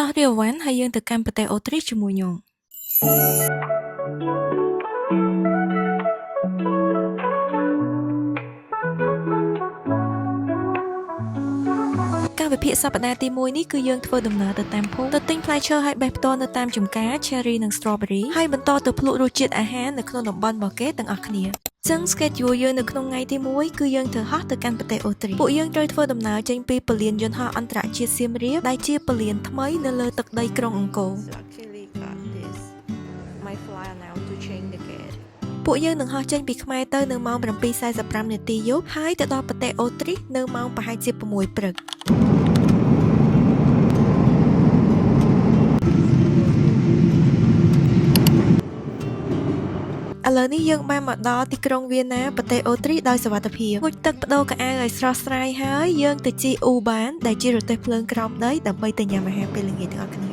តោះរាវវ៉ាន់ហើយយើងទៅកាន់ប្រទេសអូទ្រីសជាមួយខ្ញុំការវិភាគសប្តាហ៍ទី1នេះគឺយើងធ្វើដំណើរទៅតាមភូមិទៅទិញផ្លែឈើហើយបេះផ្ទាល់នៅតាមចម្ការ Cherry និង Strawberry ហើយបន្តទៅភ្លក់រសជាតិអាហារនៅក្នុងតំបន់របស់គេទាំងអស់គ្នាចឹង schedule យើងនៅក្នុងថ្ងៃទី1គឺយើងត្រូវហោះទៅកាន់ប្រទេសអូទ្រីសពួកយើងត្រូវធ្វើដំណើរចេញពីពលានយន្តហោះអន្តរជាតិសៀមរាបដែលជាពលានថ្មីនៅលើទឹកដីក្រុងអង្គរពួកយើងនឹងហោះចេញពីខ្មែរទៅនៅម៉ោង 7:45 នាទីយប់ហើយទៅដល់ប្រទេសអូទ្រីសនៅម៉ោងប្រហែលជា 6 ព្រឹកឥឡូវនេះយើងបានមកដល់ទីក្រុងវៀនណាប្រទេសអូទ្រីសដោយសុវត្ថិភាពងូតទឹកបដូរកៅអៅឲ្យស្រស់ស្រាយហើយយើងទៅជិះអ៊ូបានដែលជារទេះភ្លើងក្រោមដីដើម្បីទៅញ៉ាំអាហារពេលល្ងាចទាំងអស់គ្នា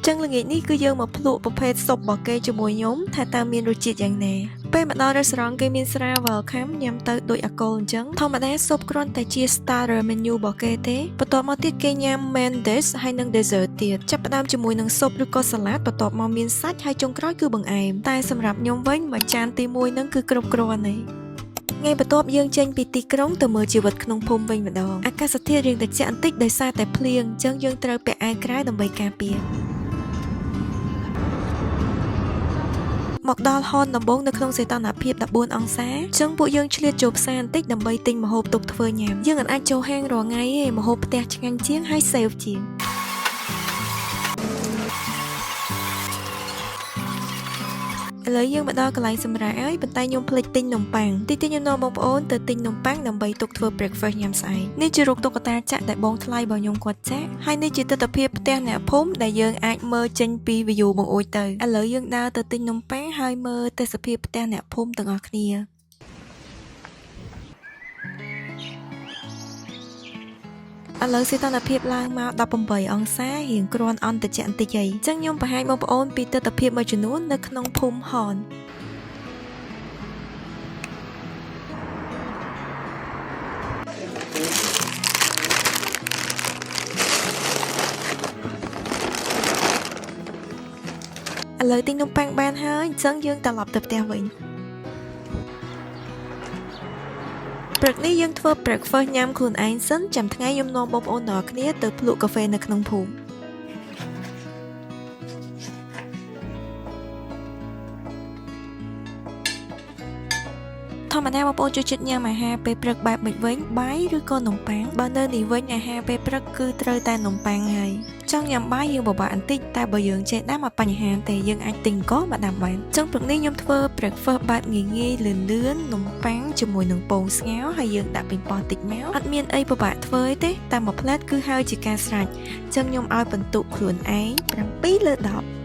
ចឹងល្ងាចនេះគឺយើងមកភ្លក់ប្រភេទស៊ុបរបស់គេជាមួយខ្ញុំថាតើមានរសជាតិយ៉ាងណាពេលមកដល់ restaurant គេមានស្រា welcome ញ៉ាំទៅដូចអាកុលអញ្ចឹងធម្មតាស៊ុបគ្រាន់តែជា starter menu របស់គេទេបន្ទាប់មកទៀតគេញ៉ាំ main dish ហើយនិង dessert ទៀតចាប់ផ្ដើមជាមួយនឹងស៊ុបឬក៏ salad បន្ទាប់មកមានសាច់ហើយចុងក្រោយគឺបង្អែមតែសម្រាប់ខ្ញុំវិញមួយចានទី1នឹងគឺគ្រប់គ្រាន់ហើយថ្ងៃបន្ទាប់យើងចេញពីទីក្រុងទៅមើលជីវិតក្នុងភូមិវិញម្ដងអាកាសធាតុរៀងត្រជាក់បន្តិចដោយសារតែភ្លៀងអញ្ចឹងយើងត្រូវពាក់អាវក្រៅដើម្បីការពារមកដល់ហនដំបងនៅក្នុងសីតុណ្ហភាព 14 អង្សាអញ្ចឹងពួកយើងឆ្លៀតចូលផ្សារបន្តិចដើម្បីទិញម្ហូបទុកធ្វើញ៉ាំយើងអាចចូលហាងរាល់ថ្ងៃទេម្ហូបផ្ទះឆ្ងាញ់ជាងហើយ save ជាងឥឡូវយើងមកដល់កន្លែងសម្រាប់ហើយប៉ុន្តែខ្ញុំភ្លេចទិញនំប៉័ងទីខ្ញុំនាំបងប្អូនទៅទិញនំប៉័ងដើម្បីទុកធ្វើ breakfast ញ៉ាំស្អែកនេះជារូបតុក្កតាចាក់ដែលបងថ្លៃរបស់ខ្ញុំគាត់ចាក់ហើយនេះជាទិដ្ឋភាពផ្ទះអ្នកភូមិដែលយើងអាចមើលចេញពី view បង្អួចទៅឥឡូវយើងដើរទៅទិញនំប៉័ងហើយមើលទេសភាពផ្ទះអ្នកភូមិទាំងអស់គ្នាឥឡូវសីតុណ្ហភាពឡើងមក 18 អង្សារៀងគ្រាន់អន់តិចបន្តិចអីអញ្ចឹងខ្ញុំបង្ហាញបងប្អូនពីទិដ្ឋភាពមួយចំនួននៅក្នុងភូមិហនឥឡូវទិញនំប៉័ងបានហើយអញ្ចឹងយើងត្រឡប់ទៅផ្ទះវិញព្រឹកនេះយើងធ្វើ breakfast ញ៉ាំខ្លួនឯងសិនចាំថ្ងៃខ្ញុំនាំបងប្អូនទាំងអស់គ្នាទៅភ្លក់កាហ្វេនៅក្នុងភូមិធម្មតាបងប្អូនចូលចិត្តញ៉ាំអាហារពេលព្រឹកបែបម៉េចវិញបាយឬក៏នំប៉័ងបើនៅនេះវិញអាហារពេលព្រឹកគឺត្រូវតែនំប៉័ងហើយចង់ញ៉ាំបាយយើងពិបាកបន្តិចតែបើយើងចេះដាំអត់បញ្ហាទេយើងអាចទិញកមកដាំបានចឹងព្រឹកនេះខ្ញុំធ្វើ breakfast បែបងាយៗលឿនៗនំប៉័ងជាមួយនឹងពងស្ងោរហើយយើងដាក់ប៉េងប៉ោះតិចមកអត់មានអីពិបាកធ្វើទេតែមួយផ្លែតគឺហើយជាការស្រេចចឹងខ្ញុំឲ្យបន្ទុកខ្លួនឯង7 លើ 10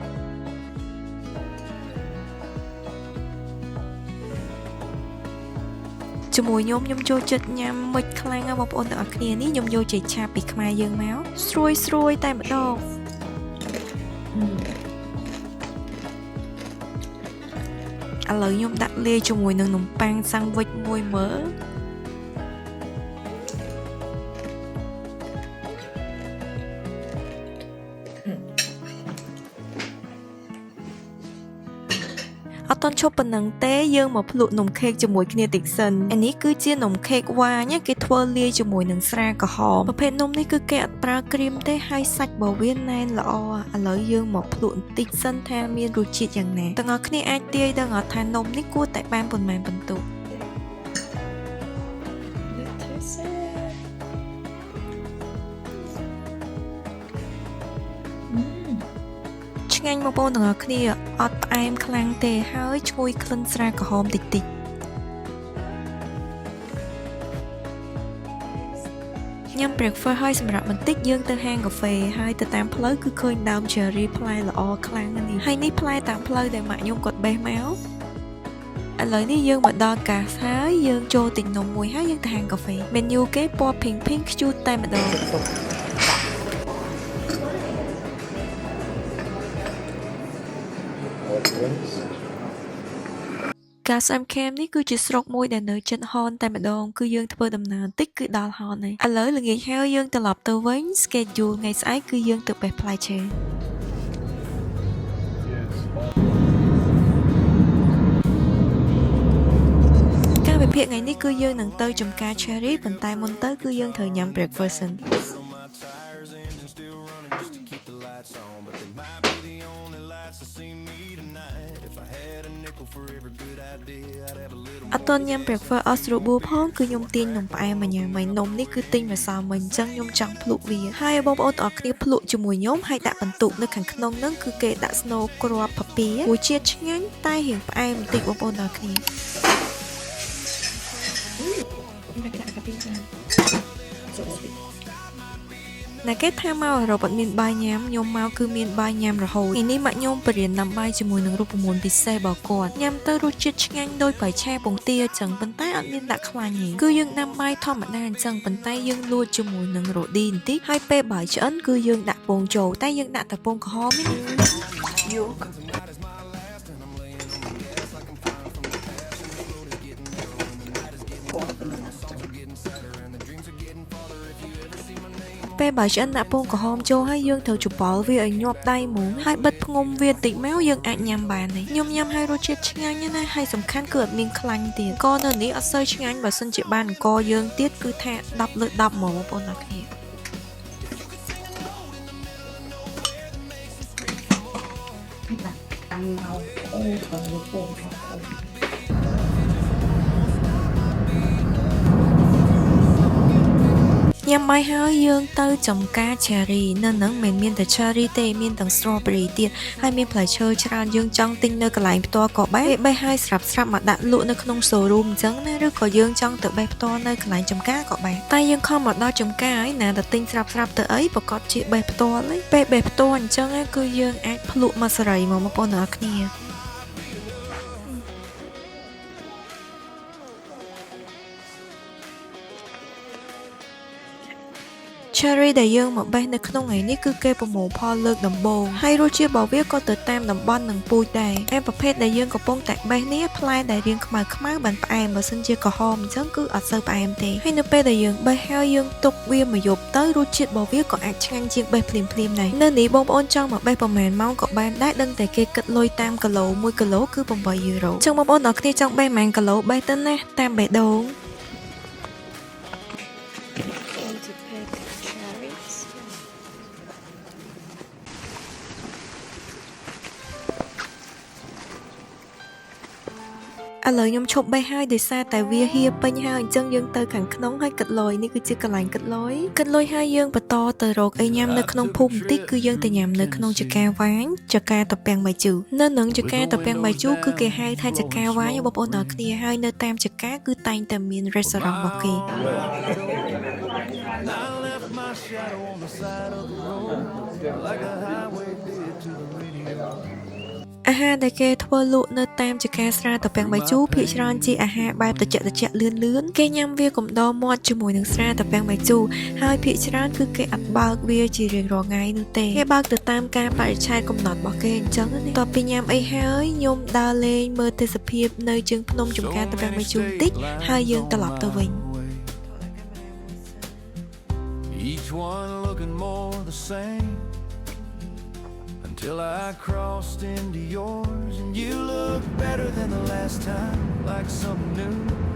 ជាមួយខ្ញុំចូលចិត្តញ៉ាំមិចខ្លាំងណាស់បងប្អូនទាំងអស់គ្នានេះខ្ញុំយកចេកឆាបពីខ្មែរយើងមកស្រួយតែម្ដងឥឡូវខ្ញុំដាក់លាយជាមួយនឹងនំប៉័ងសាំងវិចមួយមើលអត់តន់ឈប់ប៉ុណ្ណឹងទេយើងមកភ្លក់នំខេកជាមួយគ្នាតិចសិនអានេះគឺជានំខេកវ៉ាញគេធ្វើលាយជាមួយនឹងស្រាក្រហមប្រភេទនំនេះគឺគេអត់ប្រើគ្រីមទេហើយសាច់របស់វាណែនល្អឥឡូវយើងមកភ្លក់បន្តិចសិនថាមានរសជាតិយ៉ាងណាទាំងអស់គ្នាអាចទាយដឹងអត់ថានំនេះគួរតែបានប៉ុន្មានបន្ទុកឆ្ងាញ់បងប្អូនទាំងអស់គ្នាអត់ផ្អែមខ្លាំងទេហើយឈ្ងុយក្លិនស្រាក្រហមតិចញ៉ាំ breakfast ហើយសម្រាប់បន្តិចយើងទៅហាងកាហ្វេហើយទៅតាមផ្លូវគឺឃើញដើម cherry ផ្លែល្អខ្លាំងនេះហើយនេះផ្លែតាមផ្លូវដែលម៉ាក់ខ្ញុំគាត់បេះមកឥឡូវនេះយើងមកដល់កាសហើយយើងចូលទិញនំមួយហើយយើងទៅហាងកាហ្វេ menu គេពណ៌ pink ខ្ជូតតែម្ដង Gasam Camp នេះគឺជាស្រុកមួយដែលនៅជិតហនតែម្ដងគឺយើងធ្វើដំណើរបន្តិចគឺដល់ហនហើយឥឡូវល្ងាចហើយយើងត្រឡប់ទៅវិញ schedule ថ្ងៃស្អែកគឺយើងទៅបេះផ្លែឈើការវិភាគថ្ងៃនេះគឺយើងនឹងទៅចំការ cherry ប៉ុន្តែមុនទៅគឺយើងត្រូវញ៉ាំ breakfast សិនអត់ទាន់ញ៉ាំ breakfast អស់ស្រួលបួផងគឺខ្ញុំទាញនំផ្អែមមកញ៉ាំហើយនំនេះគឺទិញម្សិលមិញអញ្ចឹងខ្ញុំចង់ភ្លក់វាហើយបងប្អូនទាំងអស់គ្នាភ្លក់ជាមួយខ្ញុំហើយដាក់បន្ទុកនៅខាងក្នុងហ្នឹងគឺគេដាក់ស្នូលគ្រាប់ប៉ាពីមួយជាតិឆ្ងាញ់តែរៀងផ្អែមបន្តិចបងប្អូនទាំងអស់គ្នាតែគេថាមកអឺរ៉ុបអត់មានបាយញ៉ាំខ្ញុំមកគឺមានបាយញ៉ាំរហូតនេះម៉ាក់ខ្ញុំបរៀនដាំបាយជាមួយនឹងរូបមន្តពិសេសរបស់គាត់ញ៉ាំទៅរសជាតិឆ្ងាញ់ដូចបាយឆាពងទាអញ្ចឹងប៉ុន្តែអត់មានដាក់ខ្លាញ់ទេគឺយើងដាំបាយធម្មតាអញ្ចឹងប៉ុន្តែយើងលួចជាមួយនឹងរ៉ូឌីបន្តិចហើយពេលបាយឆ្អិនគឺយើងដាក់ពងចូលតែយើងដាក់តែពងក្រហមទេយកពេលបើឆ្អិនដាក់ពងក្រហមចូលហើយយើងត្រូវច្បល់វាឲ្យញាប់ដៃហ្មងហើយបិទភ្ងុំវាបន្តិចមកយើងអាចញ៉ាំបានហើយខ្ញុំញ៉ាំហើយរសជាតិឆ្ងាញ់ណាស់ហើយសំខាន់គឺអត់មានខ្លាញ់ទៀតក៏នៅនេះអត់សូវឆ្ងាញ់បើសិនជាបានអង្គយើងទៀតគឺថា10លើ10ហ្មងបងប្អូនទាំងគ្នាតាំងមកអូពងញ៉ាំបាយហើយយើងទៅចំការ cherry នៅនឹងមិនមានតែ cherry ទេមានទាំង strawberry ទៀតហើយមានផ្លែឈើច្រើនយើងចង់ទិញនៅកន្លែងផ្ទាល់ក៏បេះហើយស្រាប់មកដាក់លក់នៅក្នុង showroom អញ្ចឹងណាឬក៏យើងចង់ទៅបេះផ្ទាល់នៅកន្លែងចំការក៏បានតែយើងខំមកដល់ចំការហើយណាតែទិញស្រាប់ទៅអីប្រកាសជាបេះផ្ទាល់ហើយពេលបេះផ្ទាល់អញ្ចឹងគឺយើងអាចភ្លក់មកសេរីមកបងប្អូនទាំងអស់គ្នាcherry ដែលយើងមកបេះនៅក្នុងថ្ងៃនេះគឺគេប្រមូលផលលើកដំបូងហើយរសជាតិរបស់វាក៏ទៅតាមតំបន់និងពូជដែរតែប្រភេទដែលយើងកំពុងតែបេះនេះផ្លែដែលរាងខ្មៅបានផ្អែមបើសិនជាក្រហមអញ្ចឹងគឺអត់សូវផ្អែមទេហើយនៅពេលដែលយើងបេះហើយយើងទុកវាមួយយប់ទៅរសជាតិរបស់វាក៏អាចឆ្ងាញ់ជាងបេះភ្លាមដែរនៅនេះបងប្អូនចង់មកបេះប្រហែលម៉ោងក៏បានដែរដឹងតែគេគិតលុយតាមគីឡូ1គីឡូគឺ8យូរ៉ូអញ្ចឹងបងប្អូនទាំងគ្នាចង់បេះប្រហែលគីឡូបេះទៅណាតាមបេះដូងឥឡូវខ្ញុំឈប់បេះហើយដោយសារតែវាហៀពេញហើយអញ្ចឹងយើងទៅខាងក្នុងហើយគិតលុយនេះគឺជាកន្លែងគិតលុយហើយយើងបន្តទៅរកអីញ៉ាំនៅក្នុងភូមិបន្តិចគឺយើងទៅញ៉ាំនៅក្នុងចកាវាញចកាតពាំងបាយជូរនៅនឹងចកាតពាំងបាយជូរគឺគេហៅថាចកាវាញបងប្អូនទាំងគ្នាហើយនៅតាមចកាគឺតែងតែមាន restaurant របស់គេអាហារដែលគេធ្វើលក់នៅតាមចកាស្រាតពាំងបាយជូរភាគច្រើនជាអាហារបែបត្រជាក់លឿនគេញ៉ាំវាកំដរមាត់ជាមួយនឹងស្រាតពាំងបាយជូរហើយភាគច្រើនគឺគេអត់បើកវាជារៀងរាល់ថ្ងៃនោះទេគេបើកទៅតាមការបរិច្ឆេទកំណត់របស់គេអញ្ចឹងណាតទៅពីញ៉ាំអីហើយខ្ញុំដើរលេងមើលទេសភាពនៅជើងភ្នំចំការតពាំងបាយជូរបន្តិចហើយយើងត្រឡប់ទៅវិញEach one looking more the same Till I crossed into yours and you look better than the last time like something new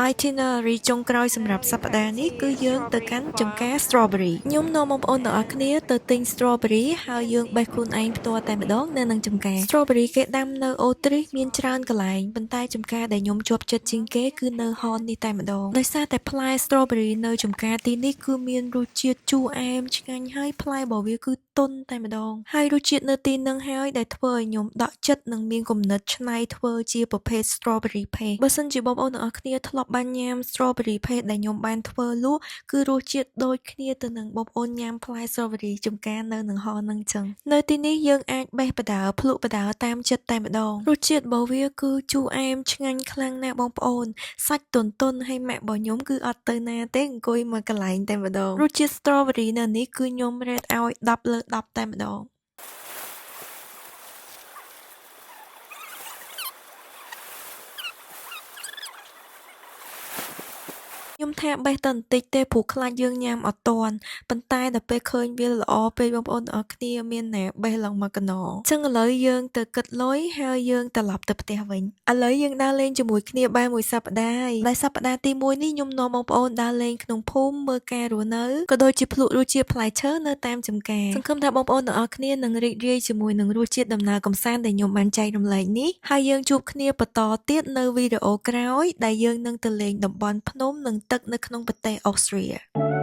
itinerary ចុងក្រោយសម្រាប់សប្តាហ៍នេះគឺយើងទៅកាន់ចំការ strawberry ខ្ញុំនាំបងប្អូនទាំងអស់គ្នាទៅទិញ strawberry ហើយយើងបេះខ្លួនឯងផ្ទាល់តែម្ដងនៅនឹងចំការ strawberry គេដាំនៅអូទ្រីសមានច្រើនកន្លែងប៉ុន្តែចំការដែលខ្ញុំជាប់ចិត្តជាងគេគឺនៅហននេះតែម្ដងដោយសារតែផ្លែ strawberry នៅចំការទីនេះគឺមានរសជាតិជូរអែមឆ្ងាញ់ហើយផ្លែរបស់វាគឺទន់តែម្ដងហើយរសជាតិនៅទីនឹងហើយដែលធ្វើឲ្យខ្ញុំដក់ចិត្តនិងមានគំនិតច្នៃធ្វើជាប្រភេទ strawberry paste បើសិនជាបងប្អូនទាំងអស់គ្នាធ្លាប់បានញ៉ាំ strawberry paste ដែលខ្ញុំបានធ្វើលក់គឺរសជាតិដូចគ្នាទៅនឹងបងប្អូនញ៉ាំផ្លែ strawberry ចំការនៅនឹងហនឹងចឹងនៅទីនេះយើងអាចបេះបដាភ្លក់បដាតាមចិត្តតែម្ដងរសជាតិរបស់វាគឺជូរអែមឆ្ងាញ់ខ្លាំងណាស់បងប្អូនសាច់ទន់ហើយម៉ាក់របស់ខ្ញុំគឺអត់ទៅណាទេអង្គុយមកកន្លែងតែម្ដងរសជាតិ strawberry នៅនេះគឺខ្ញុំរ៉េតឲ្យ10លើ10តែម្ដង ខ្ញុំថាបេះតែបន្តិចទេព្រោះខ្លាចយើងញ៉ាំអត់ទាន់ប៉ុន្តែដល់ពេលឃើញវាល្អពេកបងប្អូនទាំងអស់គ្នាមានណាបេះឡើងមកកណអញ្ចឹងឥឡូវយើងទៅគិតលុយហើយយើងត្រឡប់ទៅផ្ទះវិញឥឡូវយើងដើរលេងជាមួយគ្នាបែរមួយសប្តាហ៍ហើយដែលសប្តាហ៍ទី1នេះខ្ញុំនាំបងប្អូនដើរលេងក្នុងភូមិមើលការរស់នៅក៏ដូចជាភ្លក្សរសជាតិផ្លែឈើនៅតាមចម្ការសង្ឃឹមថាបងប្អូនទាំងអស់គ្នានឹងរីករាយជាមួយនឹងរសជាតិដំណើរកម្សាន្តដែលខ្ញុំបានចែករំលែកនេះហើយយើងជួបគ្នាបន្តទៀតនៅវីដេអូក្រោយដែលយើងនឹងទៅលេងតំបន់ភ្នំនិងទឹកនៅក្នុងប្រទេសអូស្ត្រាលី